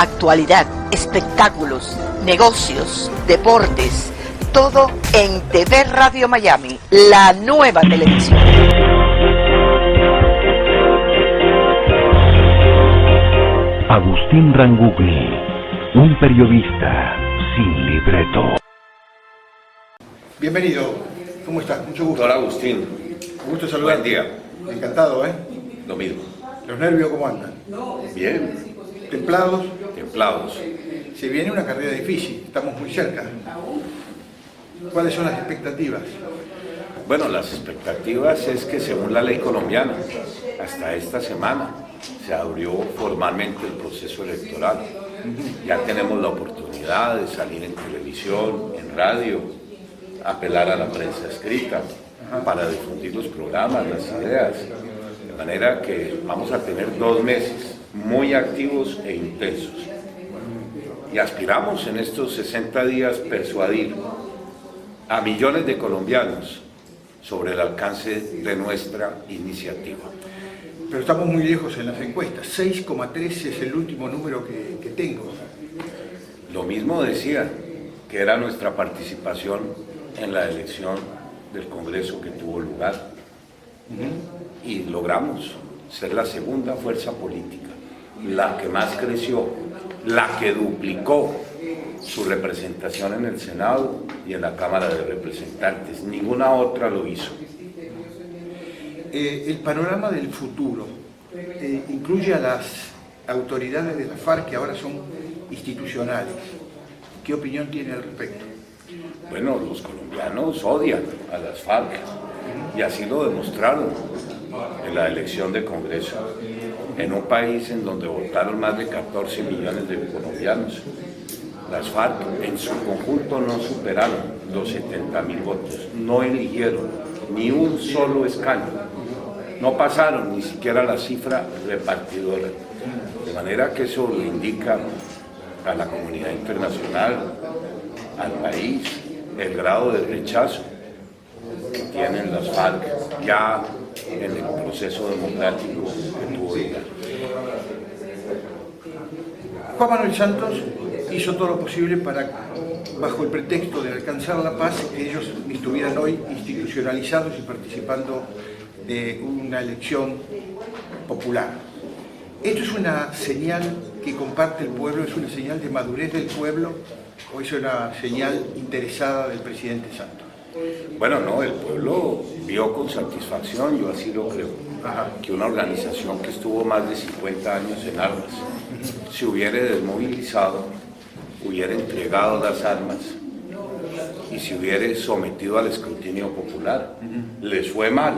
actualidad, espectáculos, negocios, deportes, todo en TV Radio Miami, la nueva televisión. Agustín Rangugli, un periodista sin libreto. Bienvenido, ¿cómo estás? Mucho gusto. Doctor Agustín, Gusto saludarte. buen día. Encantado, ¿eh? Lo mismo. ¿Los nervios cómo andan? Bien, ¿Templados? templados. Se viene una carrera difícil, estamos muy cerca. ¿Cuáles son las expectativas? Bueno, las expectativas es que según la ley colombiana, hasta esta semana se abrió formalmente el proceso electoral. Ya tenemos la oportunidad de salir en televisión, en radio, apelar a la prensa escrita para difundir los programas, las ideas. De manera que vamos a tener 2 meses muy activos e intensos. Y aspiramos en estos 60 días persuadir a millones de colombianos sobre el alcance de nuestra iniciativa. Pero estamos muy lejos en las encuestas. 6,3 es el último número que tengo. Lo mismo decía que era nuestra participación en la elección del Congreso que tuvo lugar. Y logramos ser la segunda fuerza política, la que más creció, la que duplicó su representación en el Senado y en la Cámara de Representantes. Ninguna otra lo hizo. El panorama del futuro incluye a las autoridades de la FARC que ahora son institucionales. ¿Qué opinión tiene al respecto? Bueno, los colombianos odian a las FARC y así lo demostraron en la elección de Congreso, en un país en donde votaron más de 14 millones de colombianos. Las FARC en su conjunto no superaron los 70.000 votos, no eligieron ni un solo escaño, no pasaron ni siquiera la cifra repartidora, de manera que eso le indica a la comunidad internacional, al país, el grado de rechazo que tienen las FARC ya en el proceso democrático que tuvo lugar. Juan Manuel Santos hizo todo lo posible para, bajo el pretexto de alcanzar la paz, que ellos estuvieran hoy institucionalizados y participando de una elección popular. ¿Esto es una señal que comparte el pueblo, es una señal de madurez del pueblo o es una señal interesada del presidente Santos? Bueno, no, el pueblo vio con satisfacción, yo así lo creo, que una organización que estuvo más de 50 años en armas se hubiera desmovilizado, hubiera entregado las armas y se hubiera sometido al escrutinio popular. Les fue mal,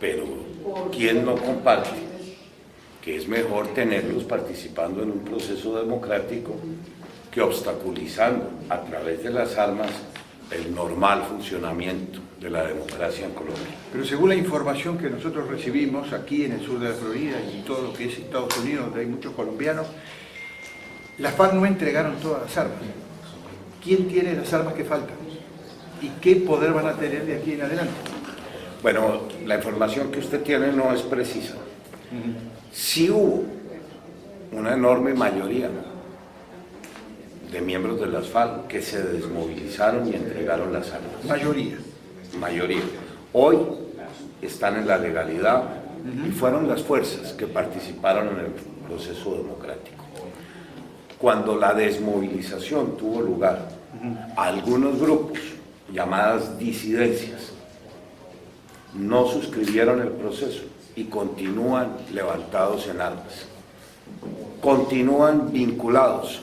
pero ¿quién no comparte que es mejor tenerlos participando en un proceso democrático que obstaculizando a través de las armas el normal funcionamiento de la democracia en Colombia? Pero según la información que nosotros recibimos aquí en el sur de la Florida y todo lo que es Estados Unidos, donde hay muchos colombianos, las FARC no entregaron todas las armas. ¿Quién tiene las armas que faltan? ¿Y qué poder van a tener de aquí en adelante? Bueno, la información que usted tiene no es precisa. Sí hubo una enorme mayoría de miembros de las FARC que se desmovilizaron y entregaron las armas. Mayoría. Hoy están en la legalidad y fueron las fuerzas que participaron en el proceso democrático. Cuando la desmovilización tuvo lugar, algunos grupos, llamadas disidencias, no suscribieron el proceso y continúan levantados en armas. Continúan vinculados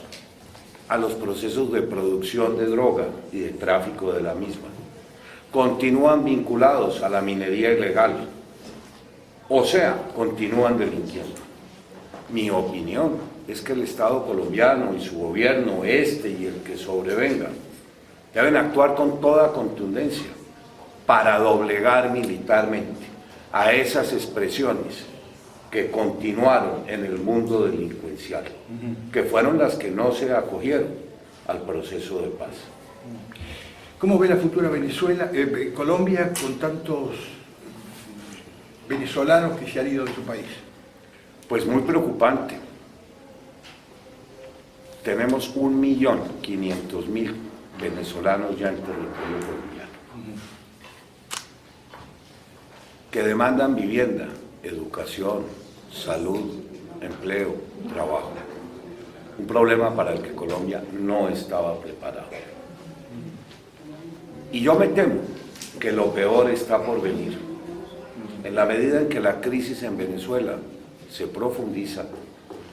a los procesos de producción de droga y de tráfico de la misma. Continúan vinculados a la minería ilegal, o sea, continúan delinquiendo. Mi opinión es que el Estado colombiano y su gobierno, este y el que sobrevenga, deben actuar con toda contundencia para doblegar militarmente a esas expresiones que continuaron en el mundo delincuencial, que fueron las que no se acogieron al proceso de paz. ¿Cómo ve la futura Colombia con tantos venezolanos que se han ido de su país? Pues muy preocupante. tenemos 1.500.000 venezolanos ya en territorio colombiano, que demandan vivienda, educación, salud, empleo, trabajo. Un problema para el que Colombia no estaba preparado. Y yo me temo que lo peor está por venir. En la medida en que la crisis en Venezuela se profundiza,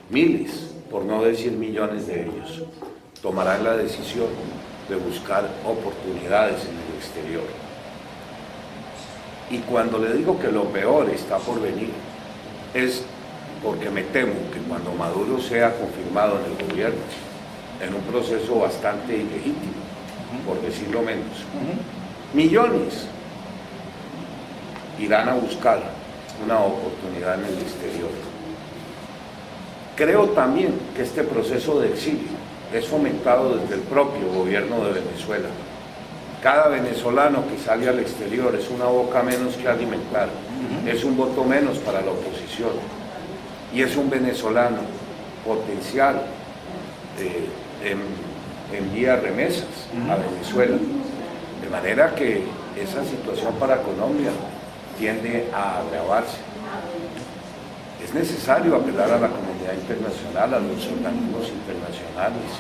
miles, por no decir millones de ellos, tomarán la decisión de buscar oportunidades en el exterior. Y cuando le digo que lo peor está por venir, es porque me temo que cuando Maduro sea confirmado en el gobierno, en un proceso bastante ilegítimo, por decirlo menos, millones irán a buscar una oportunidad en el exterior. Creo también que este proceso de exilio es fomentado desde el propio gobierno de Venezuela. Cada venezolano que sale al exterior es una boca menos que alimentar, es un voto menos para la oposición y es un venezolano potencial envía remesas a Venezuela. De manera que esa situación para Colombia tiende a agravarse. Es necesario apelar a la comunidad internacional, a los organismos internacionales,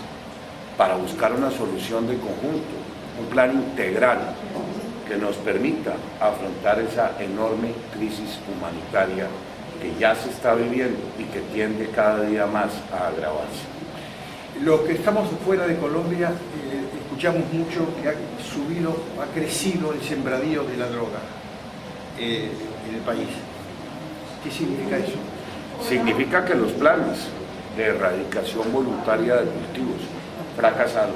para buscar una solución de conjunto, un plan integral que nos permita afrontar esa enorme crisis humanitaria que ya se está viviendo y que tiende cada día más a agravarse. Los que estamos fuera de Colombia escuchamos mucho que ha crecido el sembradío de la droga en el país. ¿Qué significa eso? Significa que los planes de erradicación voluntaria de cultivos fracasaron.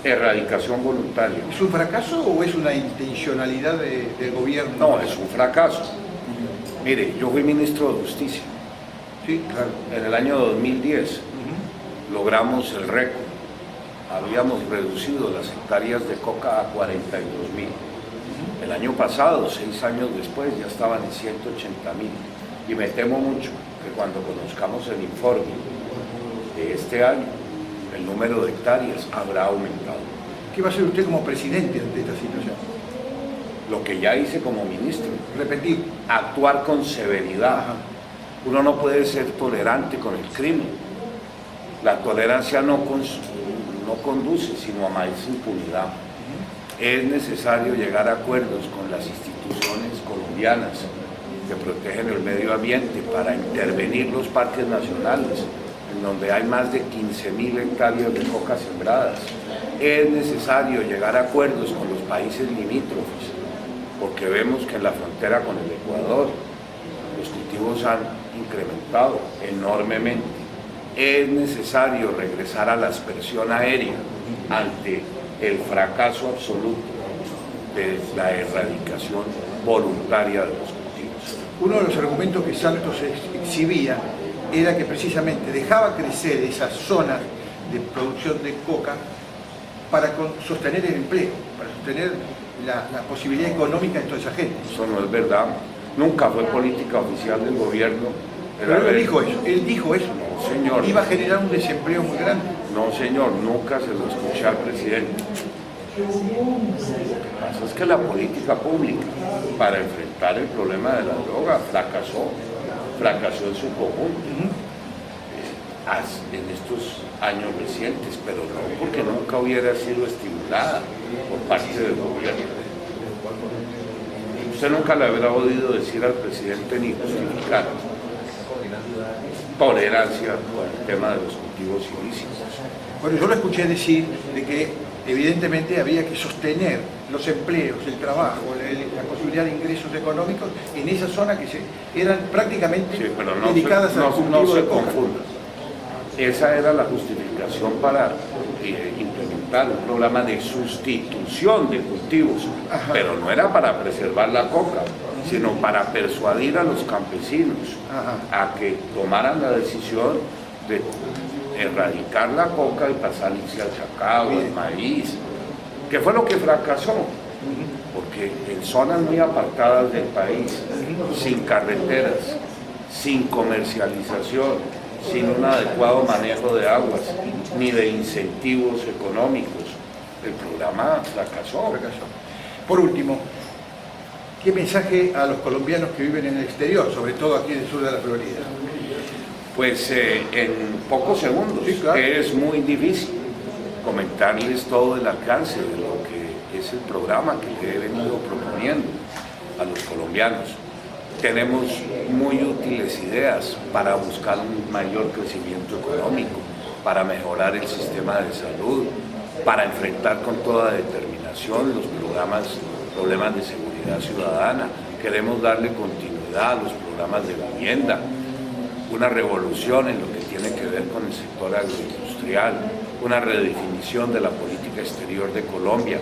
Erradicación voluntaria. ¿Es un fracaso o es una intencionalidad del gobierno? No, es un fracaso. Mire, yo fui ministro de Justicia. Sí, claro. En el año 2010 logramos el récord. Habíamos reducido las hectáreas de coca a 42.000. El año pasado, 6 años después, ya estaban en 180.000. Y me temo mucho que cuando conozcamos el informe de este año, el número de hectáreas habrá aumentado. ¿Qué va a hacer usted como presidente ante esta situación? Lo que ya hice como ministro. Repetir. Actuar con severidad. Ajá. Uno no puede ser tolerante con el crimen. La tolerancia no conduce sino a más impunidad. Es necesario llegar a acuerdos con las instituciones colombianas que protegen el medio ambiente para intervenir los parques nacionales, en donde hay más de 15.000 hectáreas de coca sembradas. Es necesario llegar a acuerdos con los países limítrofes, porque vemos que en la frontera con el Ecuador los cultivos han incrementado enormemente. Es necesario regresar a la aspersión aérea ante el fracaso absoluto de la erradicación voluntaria de los cultivos. Uno de los argumentos que Santos exhibía era que precisamente dejaba crecer esas zonas de producción de coca para sostener el empleo, para sostener la posibilidad económica de toda esa gente. Eso no es verdad. Nunca fue política oficial del gobierno. Pero él dijo eso. No, señor. Iba a generar un desempleo muy grande. No, señor, nunca se lo escuché al presidente. Lo que pasa es que la política pública para enfrentar el problema de la droga fracasó en su conjunto. En estos años recientes, pero no porque nunca hubiera sido estimulada por parte del gobierno. Usted nunca le habrá oído decir al presidente ni justificar tolerancia con el tema de los cultivos ilícitos. Bueno, yo lo escuché decir de que evidentemente había que sostener los empleos, el trabajo, la posibilidad de ingresos económicos en esa zona que eran prácticamente dedicadas al cultivo no se de coca. confunda. Esa era la justificación para implementar un programa de sustitución de cultivos, pero no era para preservar la coca, sino para persuadir a los campesinos a que tomaran la decisión de erradicar la coca y pasarse al cacao, al maíz, que fue lo que fracasó, porque en zonas muy apartadas del país, sin carreteras, sin comercialización, sin un adecuado manejo de aguas, ni de incentivos económicos. El programa fracasó. Por último, ¿qué mensaje a los colombianos que viven en el exterior, sobre todo aquí en el sur de la Florida? Pues en pocos segundos, sí, claro. Es muy difícil comentarles todo el alcance de lo que es el programa que le he venido proponiendo a los colombianos. Tenemos muy útiles ideas para buscar un mayor crecimiento económico, para mejorar el sistema de salud, para enfrentar con toda determinación los problemas de seguridad ciudadana. Queremos darle continuidad a los programas de vivienda, una revolución en lo que tiene que ver con el sector agroindustrial, una redefinición de la política exterior de Colombia.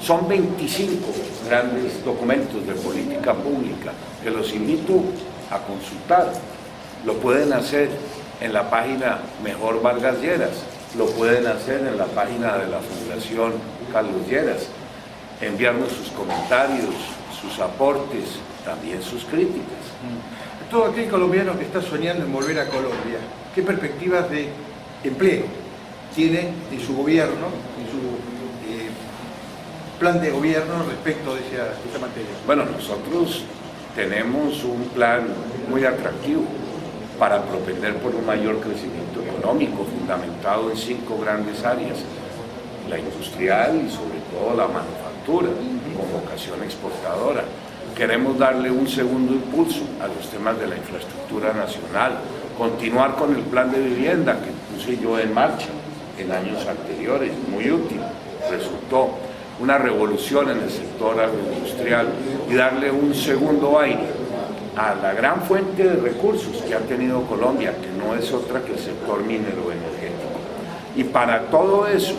Son 25 grandes documentos de política pública que los invito a consultar. Lo pueden hacer en la página Mejor Vargas Lleras, lo pueden hacer en la página de la Fundación Carlos Lleras, enviarnos sus comentarios, sus aportes, también sus críticas. Todo aquel colombiano que está soñando en volver a Colombia, ¿qué perspectivas de empleo tiene en su gobierno, en su plan de gobierno respecto de esa materia? Bueno, nosotros tenemos un plan muy atractivo para propender por un mayor crecimiento económico, fundamentado en 5 grandes áreas: la industrial y sobre todo la manufactura, con vocación exportadora. Queremos darle un segundo impulso a los temas de la infraestructura nacional, continuar con el plan de vivienda que puse yo en marcha en años anteriores, muy útil, resultó una revolución en el sector agroindustrial, y darle un segundo aire a la gran fuente de recursos que ha tenido Colombia, que no es otra que el sector minero energético. Y para todo eso,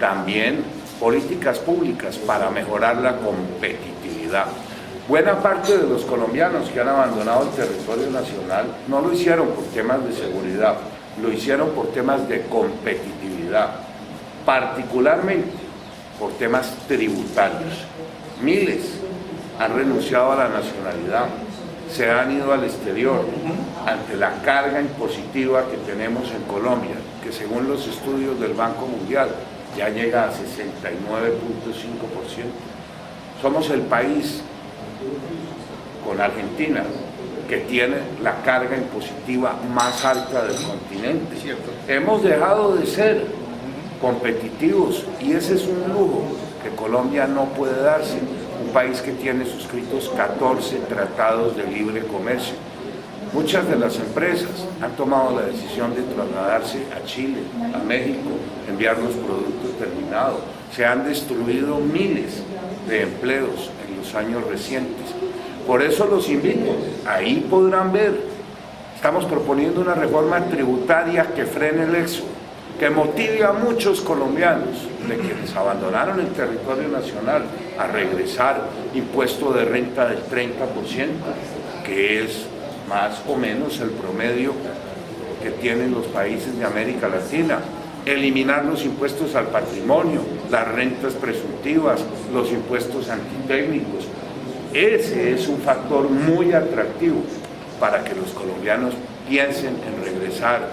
también políticas públicas para mejorar la competitividad. Buena parte de los colombianos que han abandonado el territorio nacional no lo hicieron por temas de seguridad, lo hicieron por temas de competitividad, particularmente por temas tributarios. Miles han renunciado a la nacionalidad, se han ido al exterior ante la carga impositiva que tenemos en Colombia, que según los estudios del Banco Mundial ya llega a 69.5%. Somos el país, con Argentina, que tiene la carga impositiva más alta del continente. Hemos dejado de ser competitivos y ese es un lujo que Colombia no puede darse. Un país que tiene suscritos 14 tratados de libre comercio. Muchas de las empresas han tomado la decisión de trasladarse a Chile, a México, enviarnos productos terminados. Se han destruido miles de empleos en los años recientes. Por eso los invito, ahí podrán ver, estamos proponiendo una reforma tributaria que frene el éxodo, que motive a muchos colombianos de quienes abandonaron el territorio nacional a regresar impuesto de renta del 30%, que es más o menos el promedio que tienen los países de América Latina. Eliminar los impuestos al patrimonio, las rentas presuntivas, los impuestos antitécnicos. Ese es un factor muy atractivo para que los colombianos piensen en regresar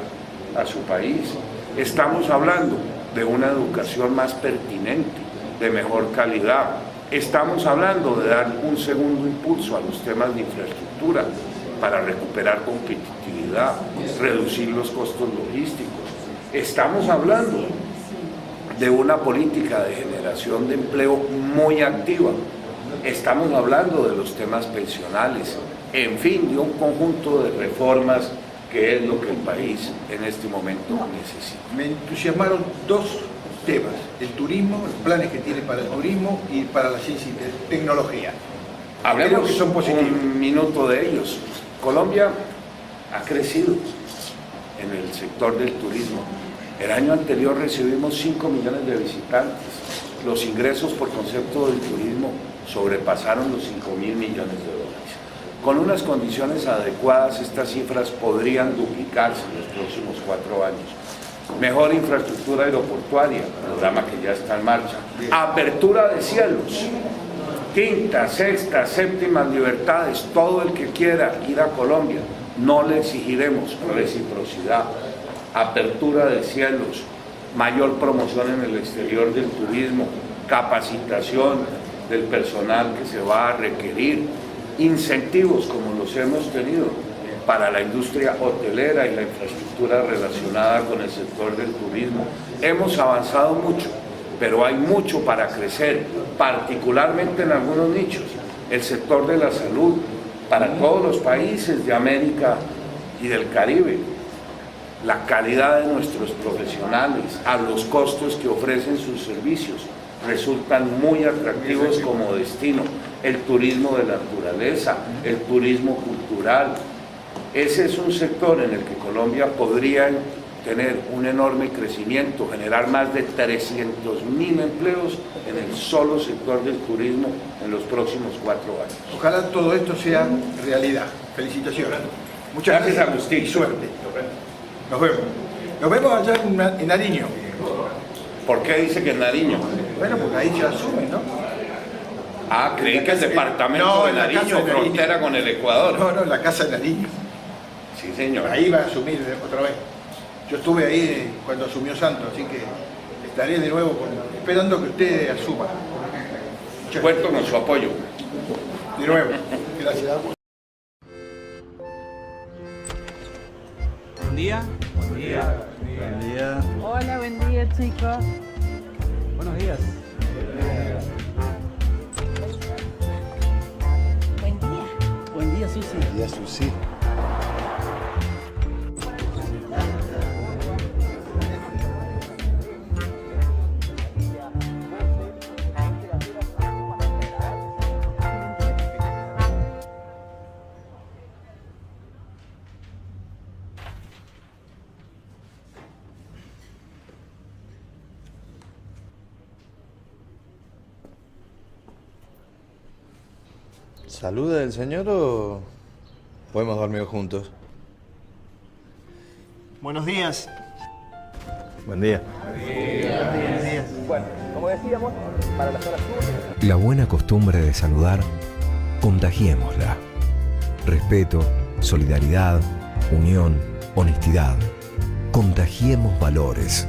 a su país. Estamos hablando de una educación más pertinente, de mejor calidad. Estamos hablando de dar un segundo impulso a los temas de infraestructura para recuperar competitividad, reducir los costos logísticos. Estamos hablando de una política de generación de empleo muy activa. Estamos hablando de los temas pensionales, en fin, de un conjunto de reformas que es lo que el país en este momento necesita. Me entusiasmaron 2 temas: el turismo, los planes que tiene para el turismo y para la ciencia y tecnología. Hablemos que son positivos. Un minuto de ellos. Colombia ha crecido en el sector del turismo. El año anterior recibimos 5 millones de visitantes. Los ingresos por concepto del turismo sobrepasaron los 5.000 millones de dólares. Con unas condiciones adecuadas, estas cifras podrían duplicarse en los próximos 4 años. Mejor infraestructura aeroportuaria, programa que ya está en marcha. Apertura de cielos. quinta, sexta, séptima libertades, todo el que quiera ir a Colombia, no le exigiremos reciprocidad, apertura de cielos, mayor promoción en el exterior del turismo, capacitación del personal que se va a requerir, incentivos como los hemos tenido para la industria hotelera y la infraestructura relacionada con el sector del turismo. Hemos avanzado mucho, pero hay mucho para crecer, particularmente en algunos nichos. El sector de la salud, para todos los países de América y del Caribe, la calidad de nuestros profesionales, a los costos que ofrecen sus servicios, resultan muy atractivos como destino. El turismo de la naturaleza, el turismo cultural. Ese es un sector en el que Colombia podría tener un enorme crecimiento, generar más de 300.000 empleos en el solo sector del turismo en los próximos 4 años. Ojalá todo esto sea realidad. Felicitaciones. Muchas Gracias, gracias, Agustín. Y suerte. Nos vemos. Nos vemos allá en Nariño. ¿Por qué dice que en Nariño? Bueno, porque ahí se asume, ¿no? Ah, creí que el departamento No, de en la Nariño, casa de Nariño. frontera con el Ecuador. No, la casa de Nariño. Sí, señor. Ahí va a asumir otra vez. Yo estuve ahí cuando asumió Santos, así que estaré de nuevo esperando que usted asuma. Muchas Cuento con su apoyo. gracias. De nuevo. Gracias. Buen día. Buen día. Buen día. Hola, buen día, chicos. Buenos días. Buen día. Buen día, Susi. Buen día, Susi. ¿Saluda del señor o podemos dormir juntos? Buenos días. Buen día. La buena costumbre de saludar, contagiémosla. Respeto, solidaridad, unión, honestidad. Contagiemos valores.